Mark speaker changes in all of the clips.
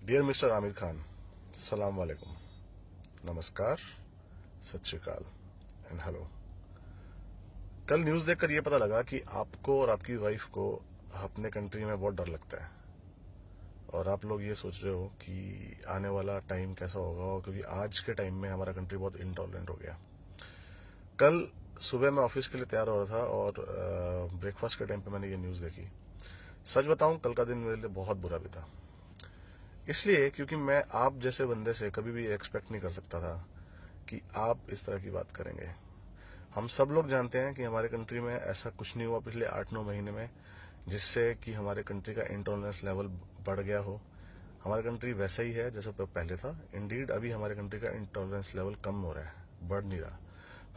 Speaker 1: Dear mister Aamir Khan, सलाम वालेकुम, नमस्कार, सत श्री अकाल एंड हेलो। कल न्यूज़ देखकर यह पता लगा कि आपको और आपकी वाइफ को अपने कंट्री में बहुत डर लगता है और आप लोग ये सोच रहे हो कि आने वाला टाइम कैसा होगा, क्योंकि आज के टाइम में हमारा कंट्री बहुत इनटॉलरेंट हो गया। कल सुबह मैं ऑफिस के लिए तैयार हो रहा था और ब्रेकफास्ट के टाइम पे मैंने ये न्यूज़ देखी। सच बताऊं, कल का दिन मेरे लिए बहुत बुरा भी था, इसलिए क्योंकि मैं आप जैसे बंदे से कभी भी एक्सपेक्ट नहीं कर सकता था कि आप इस तरह की बात करेंगे। हम सब लोग जानते हैं कि हमारे कंट्री में ऐसा कुछ नहीं हुआ पिछले 8-9 महीने में जिससे कि हमारे कंट्री का इंटॉलरेंस लेवल बढ़ गया हो। हमारा कंट्री वैसा ही है जैसा पहले था। इंडीड अभी हमारे कंट्री का इंटॉलरेंस लेवल कम हो रहा है, बढ़ नहीं रहा।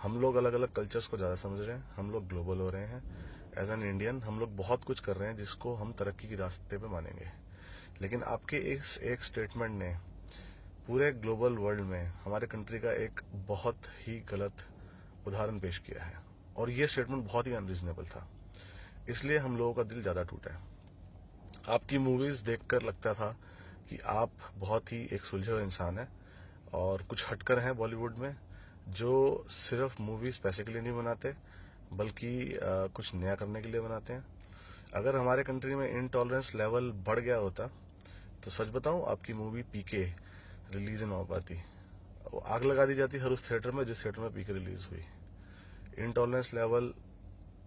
Speaker 1: हम लोग अलग अलग कल्चर्स को ज़्यादा समझ रहे हैं, हम लोग ग्लोबल हो रहे हैं। एज एन इंडियन हम लोग बहुत कुछ कर रहे हैं जिसको हम तरक्की के रास्ते पे मानेंगे। लेकिन आपके इस एक स्टेटमेंट ने पूरे ग्लोबल वर्ल्ड में हमारे कंट्री का एक बहुत ही गलत उदाहरण पेश किया है और ये स्टेटमेंट बहुत ही अनरीजनेबल था, इसलिए हम लोगों का दिल ज़्यादा टूटा है। आपकी मूवीज़ देखकर लगता था कि आप बहुत ही एक सुलझे हुए इंसान हैं और कुछ हटकर हैं बॉलीवुड में, जो सिर्फ मूवीज़ पैसे के लिए नहीं बनाते बल्कि कुछ नया करने के लिए बनाते हैं। अगर हमारे कंट्री में इनटॉलरेंस लेवल बढ़ गया होता तो सच बताऊं, आपकी मूवी पीके रिलीज नहीं हो पाती। वो आग लगा दी जाती हर उस थिएटर में जिस थिएटर में पीके रिलीज हुई। इनटॉलरेंस लेवल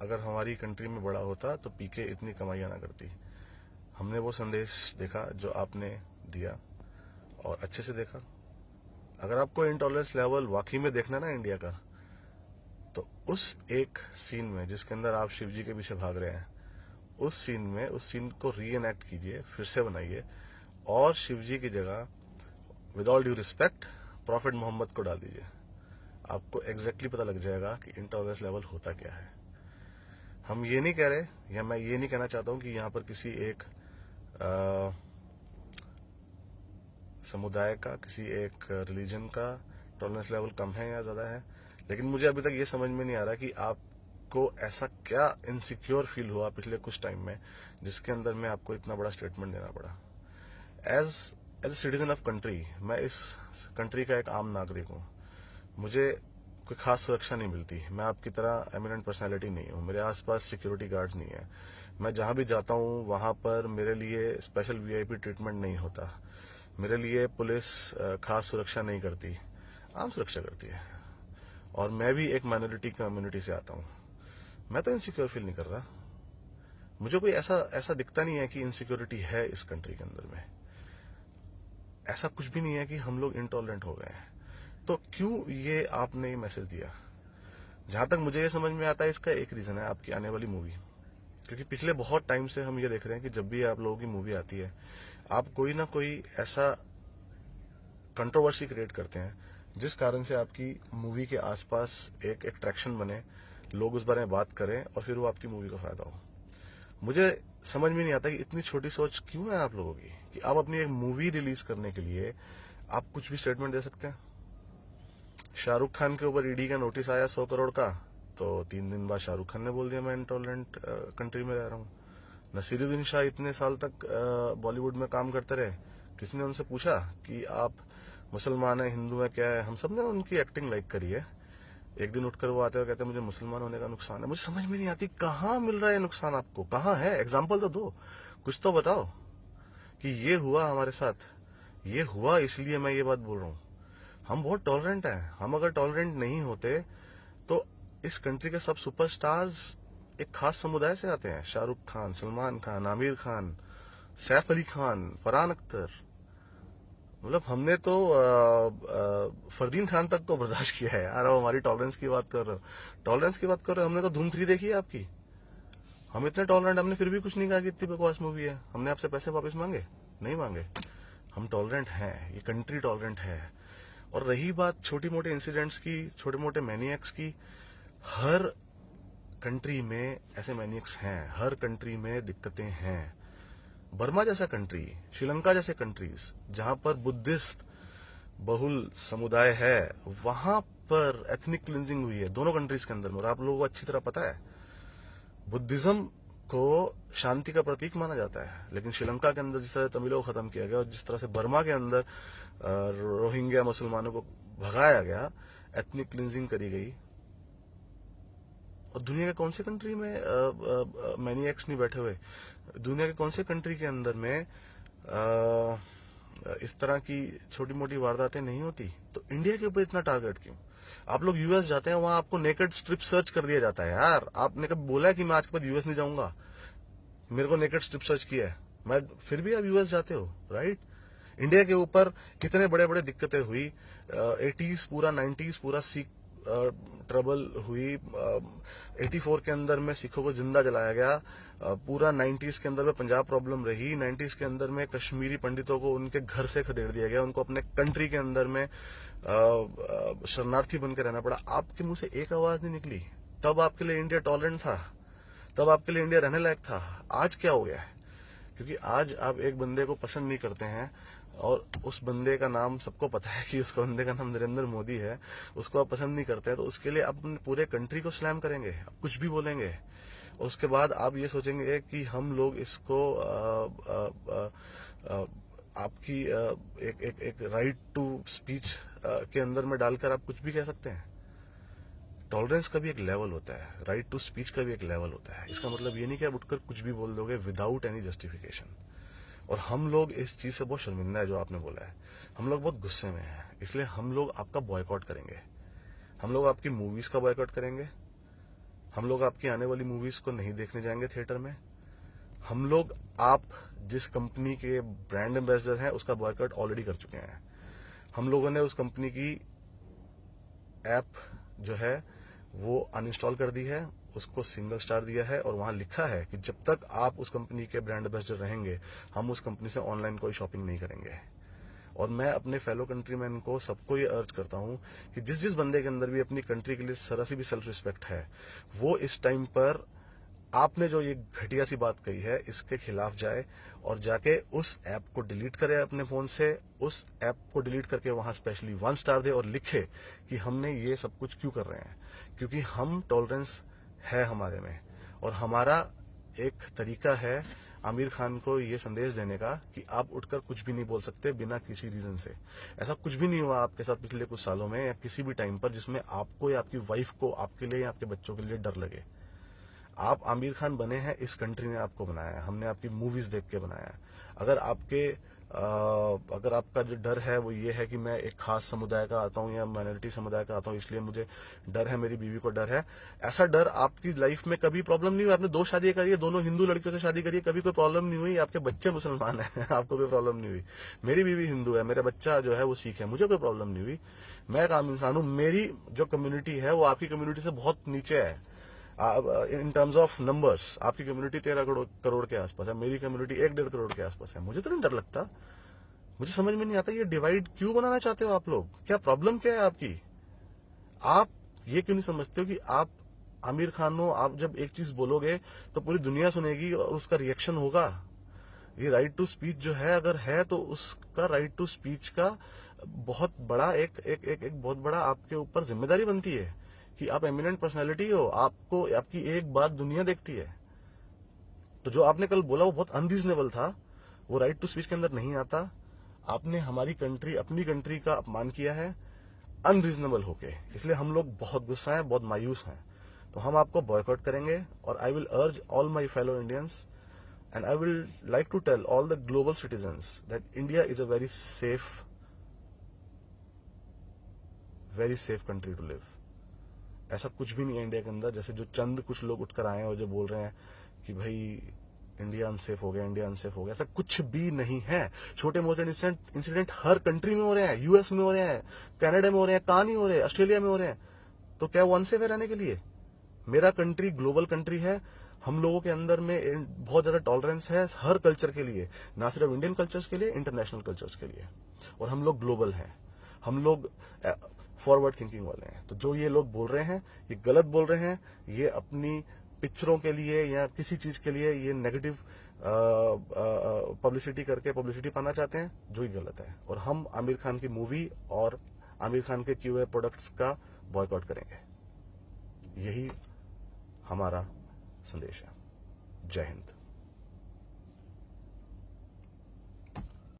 Speaker 1: अगर हमारी कंट्री में बड़ा होता तो पीके इतनी कमाइयाँ ना करती। हमने वो संदेश देखा जो आपने दिया और अच्छे से देखा। अगर आपको इनटॉलरेंस लेवल वाकई में देखना ना इंडिया का, तो उस एक सीन में जिसके अंदर आप शिव जी के पीछे भाग रहे हैं, उस सीन को री एनेक्ट कीजिए, फिर से बनाइए और शिव जी की जगह with all due respect prophet Mohammed को डाल दीजिए। आपको एग्जैक्टली पता लग जाएगा कि इंटॉलरेंस लेवल होता क्या है। हम ये नहीं कह रहे, या मैं ये नहीं कहना चाहता हूँ कि यहाँ पर किसी एक समुदाय का, किसी एक रिलीजन का टॉलरेंस लेवल कम है या ज़्यादा है, लेकिन मुझे अभी तक ये समझ में नहीं आ रहा कि आपको ऐसा क्या इनसिक्योर फील हुआ पिछले कुछ टाइम में जिसके अंदर में आपको इतना बड़ा स्टेटमेंट देना पड़ा। As as a citizen of country, मैं इस कंट्री का एक आम नागरिक हूँ। मुझे कोई खास सुरक्षा नहीं मिलती। मैं आपकी तरह एमिनेंट पर्सनालिटी नहीं हूँ, मेरे आसपास सिक्योरिटी गार्ड्स नहीं है। मैं जहाँ भी जाता हूँ वहाँ पर मेरे लिए स्पेशल वीआईपी ट्रीटमेंट नहीं होता। मेरे लिए पुलिस खास सुरक्षा नहीं करती, आम सुरक्षा करती है। और मैं भी एक माइनॉरिटी कम्युनिटी से आता हूँ। मैं तो इनसिक्योर फील नहीं कर रहा। मुझे कोई ऐसा ऐसा दिखता नहीं है कि इनसिक्योरिटी है इस कंट्री के अंदर में। ऐसा कुछ भी नहीं है कि हम लोग इंटॉलरेंट हो गए हैं। तो क्यों ये आपने ये मैसेज दिया? जहां तक मुझे ये समझ में आता है, इसका एक रीजन है आपकी आने वाली मूवी। क्योंकि पिछले बहुत टाइम से हम ये देख रहे हैं कि जब भी आप लोगों की मूवी आती है, आप कोई ना कोई ऐसा कंट्रोवर्सी क्रिएट करते हैं जिस कारण से आपकी मूवी के आसपास एक अट्रैक्शन बने, लोग उस बारे में बात करें और फिर वो आपकी मूवी का फायदा हो। मुझे समझ में नहीं आता कि इतनी छोटी सोच क्यों है आप लोगों की कि आप अपनी एक मूवी रिलीज करने के लिए आप कुछ भी स्टेटमेंट दे सकते हैं। शाहरुख खान के ऊपर ईडी का नोटिस आया 100 करोड़ का, तो 3 दिन बाद शाहरुख खान ने बोल दिया मैं इंटॉलरेंट कंट्री में रह रहा हूँ। नसीरुद्दीन शाह इतने साल तक बॉलीवुड में काम करते रहे, किसी ने उनसे पूछा कि आप मुसलमान है, हिंदू है, क्या है? हम सब ने उनकी एक्टिंग लाइक करी है। एक दिन उठकर वो आते हुए कहते हैं मुझे मुसलमान होने का नुकसान है। मुझे समझ में नहीं आती कहाँ मिल रहा है नुकसान, आपको कहाँ है? एग्जाम्पल तो दो, कुछ तो बताओ कि ये हुआ हमारे साथ। ये हुआ इसलिए मैं ये बात बोल रहा हूँ। हम बहुत टॉलरेंट हैं। हम अगर टॉलरेंट नहीं होते तो इस कंट्री के सब सुपरस्टार्स एक खास समुदाय से आते हैं। शाहरुख खान, सलमान खान, आमिर खान, सैफ अली खान, फरहान अख्तर। मतलब हमने तो फरदीन खान तक को बर्दाश्त किया है यार। अब हमारी टॉलरेंस की बात कर रहे हो, टॉलरेंस की बात कर रहे हो। हमने तो धूम 3 देखी है आपकी। हम इतने टॉलरेंट, हमने फिर भी कुछ नहीं कहा कि इतनी बकवास मूवी है। हमने आपसे पैसे वापस मांगे? नहीं मांगे। हम टॉलरेंट हैं, ये कंट्री टॉलरेंट है। और रही बात छोटी मोटे इंसिडेंट्स की, छोटे मोटे मैनियक्स की, हर कंट्री में ऐसे मैनियक्स हैं, हर कंट्री में दिक्कतें हैं। बर्मा जैसा कंट्री, श्रीलंका जैसे कंट्रीज जहां पर बुद्धिस्ट बहुल समुदाय है, वहां पर एथनिक क्लिंजिंग हुई है दोनों कंट्रीज के अंदर में। और आप लोगों को अच्छी तरह पता है बुद्धिज्म को शांति का प्रतीक माना जाता है, लेकिन श्रीलंका के अंदर जिस तरह तमिलों को खत्म किया गया और जिस तरह से बर्मा के अंदर रोहिंग्या मुसलमानों को भगाया गया, एथनिक क्लिंजिंग करी गई, और दुनिया के कौन से कंट्री में मैनिएक्स नहीं बैठे हुए, दुनिया के कौन से कंट्री के अंदर में इस तरह की छोटी मोटी वारदातें नहीं होती? तो इंडिया के ऊपर इतना टारगेट क्यों? आप लोग यूएस जाते हैं, वहां आपको नेकेड स्ट्रिप सर्च कर दिया जाता है। यार आपने कभी बोला है कि मैं आज के बाद यूएस नहीं जाऊंगा? मेरे को नेकेड स्ट्रिप सर्च किया है, मैं फिर भी आप यूएस जाते हो, राइट? इंडिया के ऊपर कितने बड़े बड़े दिक्कतें हुई, 80s पूरा 90s पूरा सिख ट्रबल हुई, 84 के अंदर में सिखों को जिंदा जलाया गया, पूरा 90s के अंदर में पंजाब प्रॉब्लम रही, 90s के अंदर में कश्मीरी पंडितों को उनके घर से खदेड़ दिया गया, उनको अपने कंट्री के अंदर में शरणार्थी बनकर रहना पड़ा। आपके मुंह से एक आवाज नहीं निकली। तब आपके लिए इंडिया टॉलरेंट था, तब आपके लिए इंडिया रहने लायक था। आज क्या हो गया है? क्योंकि आज आप एक बंदे को पसंद नहीं करते हैं और उस बंदे का नाम सबको पता है कि उस बंदे का नाम नरेंद्र मोदी है, उसको आप पसंद नहीं करते हैं, तो उसके लिए आप अपने पूरे कंट्री को स्लैम करेंगे, आप कुछ भी बोलेंगे, और उसके बाद आप ये सोचेंगे कि हम लोग इसको आपकी एक राइट टू स्पीच के अंदर में डालकर आप कुछ भी कह सकते हैं। टॉलरेंस का भी एक लेवल होता है, राइट टू स्पीच का भी एक लेवल होता है। इसका मतलब ये नहीं कि आप उठकर कुछ भी बोल दोगे विदाउट एनी जस्टिफिकेशन। और हम लोग इस चीज से बहुत शर्मिंदा है, जो आपने बोला है, हम लोग बहुत गुस्से में हैं, इसलिए हम लोग आपका बॉयकॉट करेंगे, हम लोग आपकी मूवीज का बॉयकॉट करेंगे, हम लोग आपकी आने वाली मूवीज को नहीं देखने जाएंगे थिएटर में, हम लोग आप जिस कंपनी के ब्रांड एम्बेसडर हैं उसका बॉयकॉट ऑलरेडी कर चुके हैं। हम लोगों ने उस कंपनी की ऐप जो है वो अनइंस्टॉल कर दी है, उसको सिंगल स्टार दिया है, और वहां लिखा है कि जब तक आप उस कंपनी के ब्रांड एम्बेसडर रहेंगे हम उस कंपनी से ऑनलाइन कोई शॉपिंग नहीं करेंगे। और मैं अपने फेलो कंट्रीमैन को सबको ये अर्ज करता हूं कि जिस जिस बंदे के अंदर भी अपनी कंट्री के लिए जरा सी भी सेल्फ रिस्पेक्ट है, वो इस टाइम पर आपने जो ये घटिया सी बात कही है इसके खिलाफ जाए और जाके उस ऐप को डिलीट करे अपने फोन से, उस ऐप को डिलीट करके वहां स्पेशली 1 स्टार दे और लिखे कि हमने ये सब कुछ क्यों कर रहे हैं, क्योंकि हम टॉलरेंस है हमारे में, और हमारा एक तरीका है आमिर खान को ये संदेश देने का कि आप उठकर कुछ भी नहीं बोल सकते बिना किसी रीजन से। ऐसा कुछ भी नहीं हुआ आपके साथ पिछले कुछ सालों में या किसी भी टाइम पर जिसमें आपको या आपकी वाइफ को, आपके लिए या आपके बच्चों के लिए डर लगे। आप आमिर खान बने हैं, इस कंट्री ने आपको बनाया है, हमने आपकी मूवीज देख के बनाया है। अगर आपका जो डर है वो ये है कि मैं एक खास समुदाय का आता हूँ या माइनॉरिटी समुदाय का आता हूँ इसलिए मुझे डर है, मेरी बीवी को डर है, ऐसा डर आपकी लाइफ में कभी प्रॉब्लम नहीं हुई। आपने 2 शादी करी है, दोनों हिंदू लड़कियों से शादी करी है, कभी कोई प्रॉब्लम नहीं हुई। आपके बच्चे मुसलमान है आपको कोई प्रॉब्लम नहीं हुई। मेरी बीवी हिंदू है, मेरा बच्चा जो है वो सिख है, मुझे कोई प्रॉब्लम नहीं हुई। मैं एक आम इंसान हूँ। मेरी जो कम्युनिटी है वो आपकी कम्युनिटी से बहुत नीचे है इन टर्म्स ऑफ नंबर्स। आपकी कम्युनिटी 13 करोड़ के आसपास है, मेरी कम्युनिटी 1-1.5 करोड़ के आसपास है। मुझे तो नहीं डर लगता। मुझे समझ में नहीं आता ये डिवाइड क्यों बनाना चाहते हो आप लोग? क्या प्रॉब्लम क्या है आपकी? आप ये क्यों नहीं समझते हो कि आप आमिर खान हो? आप जब एक चीज बोलोगे तो पूरी दुनिया सुनेगी और उसका रिएक्शन होगा। ये राइट टू स्पीच जो है, अगर है तो उसका राइट टू स्पीच का बहुत बड़ा एक बहुत बड़ा आपके ऊपर जिम्मेदारी बनती है कि आप एमिनेंट पर्सनैलिटी हो, आपको आपकी एक बात दुनिया देखती है। तो जो आपने कल बोला वो बहुत अनरीजनेबल था, वो राइट टू स्पीच के अंदर नहीं आता। आपने हमारी कंट्री, अपनी कंट्री का अपमान किया है अनरीजनेबल होके, इसलिए हम लोग बहुत गुस्सा हैं, बहुत मायूस हैं। तो हम आपको बॉयकॉट करेंगे और आई विल अर्ज all my fellow Indians and I will like to tell all the global citizens that India is a very safe country to live. ऐसा कुछ भी नहीं है इंडिया के अंदर, जैसे जो चंद कुछ लोग उठकर आए हैं और जो बोल रहे हैं कि भाई इंडिया अनसेफ हो गया, इंडिया अनसेफ हो गया। ऐसा कुछ भी नहीं है। छोटे मोटे इंसिडेंट हर कंट्री में हो रहे हैं, यूएस में हो रहे हैं, कनाडा में हो रहे हैं, कहां नहीं हो रहे हैं, ऑस्ट्रेलिया में हो रहे हैं। तो क्या वो अनसेफ है रहने के लिए? मेरा कंट्री ग्लोबल कंट्री है, हम लोगों के अंदर में बहुत ज्यादा टॉलरेंस है हर कल्चर के लिए, ना सिर्फ इंडियन कल्चर्स के लिए, इंटरनेशनल कल्चर्स के लिए। और हम लोग ग्लोबल हैं, हम लोग फॉरवर्ड थिंकिंग वाले हैं। तो जो ये लोग बोल रहे हैं ये गलत बोल रहे हैं, ये अपनी पिक्चरों के लिए या किसी चीज के लिए ये नेगेटिव पब्लिसिटी करके पब्लिसिटी पाना चाहते हैं, जो ही गलत है। और हम आमिर खान की मूवी और आमिर खान के किए हुए प्रोडक्ट्स का बॉयकॉट करेंगे, यही हमारा संदेश है। जय हिंद।